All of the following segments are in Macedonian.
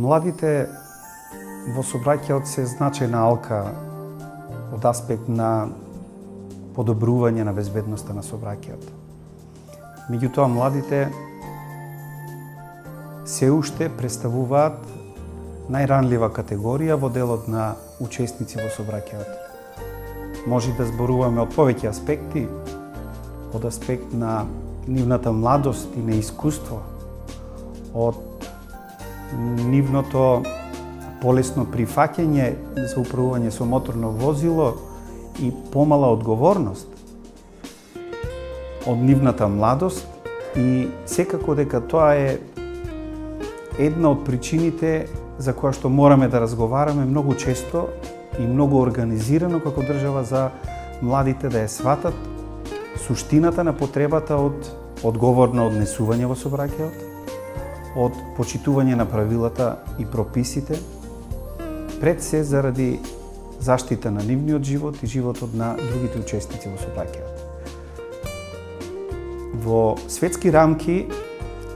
Младите во сообраќајот се значајна алка од аспект на подобрување на безбедноста на сообраќајот. Меѓутоа, младите се уште представуваат најранлива категорија во делот на учесници во сообраќајот. Може да зборуваме од повеќе аспекти, од аспект на нивната младост и неискуство, од нивното полесно прифаќање за управување со моторно возило и помала одговорност, од нивната младост, и секако дека тоа е една од причините за која што мораме да разговараме многу често и многу организирано како држава за младите да ја сватат суштината на потребата од одговорно однесување во сообраќајот, од почитување на правилата и прописите, пред се заради заштита на нивниот живот и животот на другите учесници во сообраќајот. Во светски рамки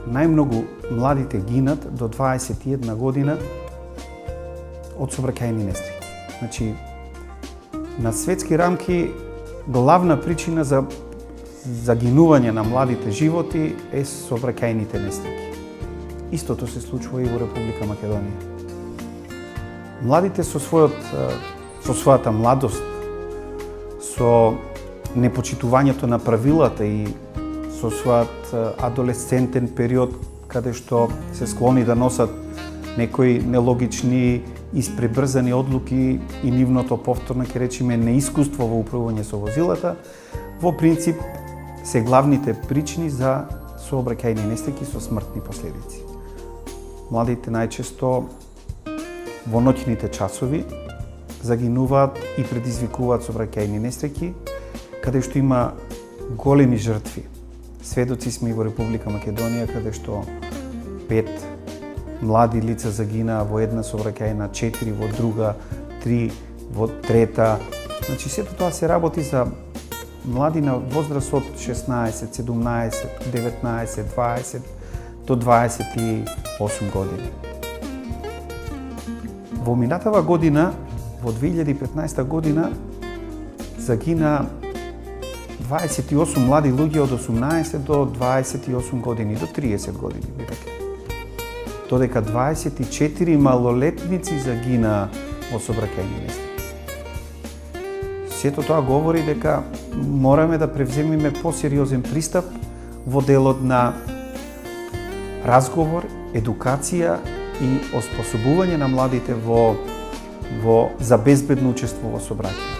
најмногу младите гинат до 21 година од сообраќајни несреќи. Значи, на светски рамки главна причина за загинување на младите животи е сообраќајните несреќи. Истото се случува и во Република Македонија. Младите со својата младост, со непочитувањето на правилата и со својот адолесцентен период, каде што се склони да носат некои нелогични, испребрзани одлуки и нивното повторно, ќе речеме, неискуство во управување со возилата, во принцип се главните причини за сообраќајни несреќи со смртни последици. Младите најчесто во ноќните часови загинуваат и предизвикуваат сообраќајни несреќи, каде што има големи жртви. Сведоци сме и во Република Македонија, каде што 5 млади лица загинаа во една сообраќајна, 4 во друга, 3 во трета. Значи, сето тоа се работи за млади на возраст од 16, 17, 19, 20 до 28 години. Во минатава година, во 2015 година, загина 28 млади луѓе од 18 до 28 години, до 30 години, би рекли. Додека 24 малолетници загина во сообраќајни несреќи. Сето тоа говори дека мораме да превземеме посериозен пристап во делот на разговор, едукација и оспособување на младите за безбедно учество во сообраќај.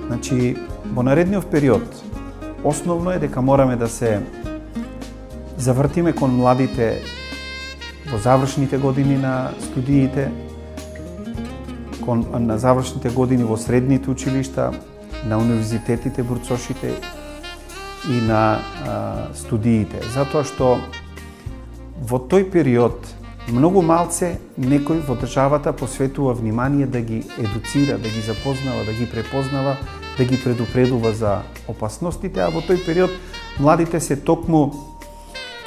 Значи, во наредниот период, основно е дека мораме да се завртиме кон младите во завршните години на студиите, на завршните години во средните училишта, на универзитетите, бурцошите и на студиите. Затоа што во тој период многу малце некој во државата посветува внимание да ги едуцира, да ги запознава, да ги препознава, да ги предупредува за опасностите, а во тој период младите се токму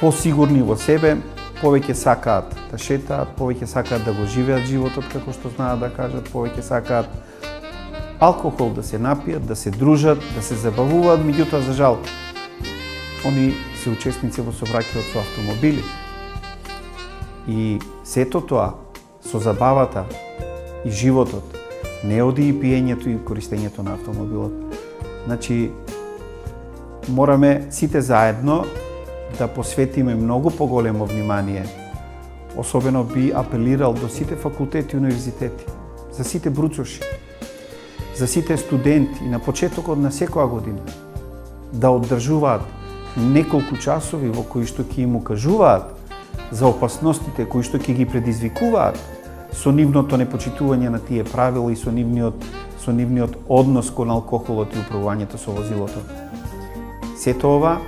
посигурни во себе, повеќе сакаат да шетаат, повеќе сакаат да го живеат животот како што знаат да кажат, повеќе сакаат алкохол да се напијат, да се дружат, да се забавуваат, меѓутоа за жал они се учесници во сообраќајот со автомобили. И сето тоа со забавата и животот не оди и пиењето и користењето на автомобилот. Значи, мораме сите заедно да посветиме многу поголемо внимание. Особено би апелирал до сите факултети и универзитети, за сите бруцоши, за сите студенти на почетокот на секоја година да оддржуваат неколку часови во кои што ќе им укажуваат за опасностите кои што ќе ги предизвикуваат со нивното непочитување на тие правила и со нивниот однос кон алкохолот и управувањето со возилото. Сето ова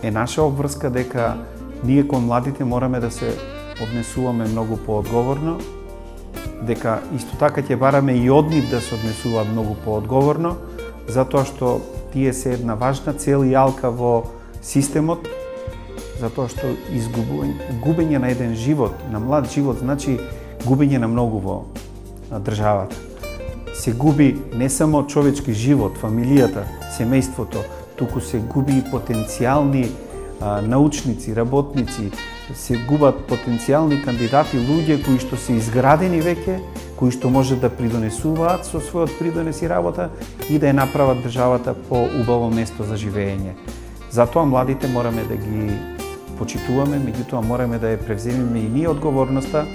е наша обврска дека ние кон младите мораме да се однесуваме многу поодговорно, дека исто така ќе бараме и од нив да се однесуваат многу поодговорно, затоа што тие се една важна цел и алка во системот затоа што губење на еден живот, на млад живот, значи губење на многу во државата. Се губи не само човечки живот, фамилијата, семејството, туку се губи и потенцијални научници, работници, се губат потенцијални кандидати, луѓе кои што се изградени веќе, кои што може да придонесуваат со својот придонес и работа и да ја направат државата по-убаво место за живење. Затоа младите мораме да ги почитуваме, меѓутоа мораме да ја превземеме и ние одговорноста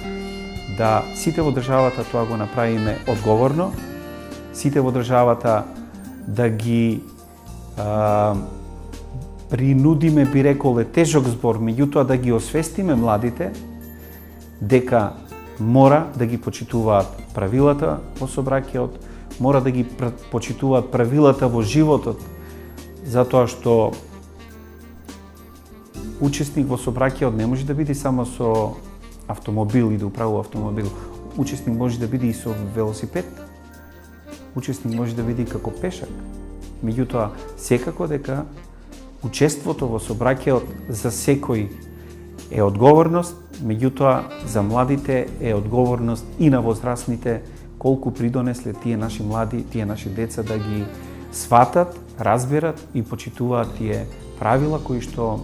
да сите во државата тоа го направиме одговорно, сите во државата да ги принудиме, би рекол, тежок збор, меѓутоа да ги освестиме младите дека мора да ги почитуваат правилата во собраќајот, мора да ги почитуваат правилата во животот, затоа што учесник во собраќајот не може да биде само со автомобил и да управува автомобил. Учесник може да биде и со велосипед. Учесник може да биде и како пешак. Меѓутоа, секако дека учеството во собраќајот за секој е одговорност, меѓутоа за младите е одговорност и на возрастните колку придонесле тие наши млади, тие наши деца да ги сватат, разберат и почитуваат тие правила кои што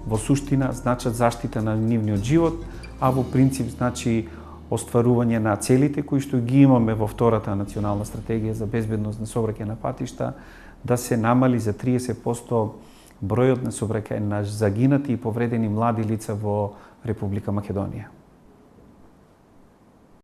во суштина значат заштита на нивниот живот, а во принцип значи остварување на целите кои што ги имаме во втората национална стратегија за безбедност на сообраќај на патишта, да се намали за 30% бројот на загинати и повредени млади лица во Република Македонија.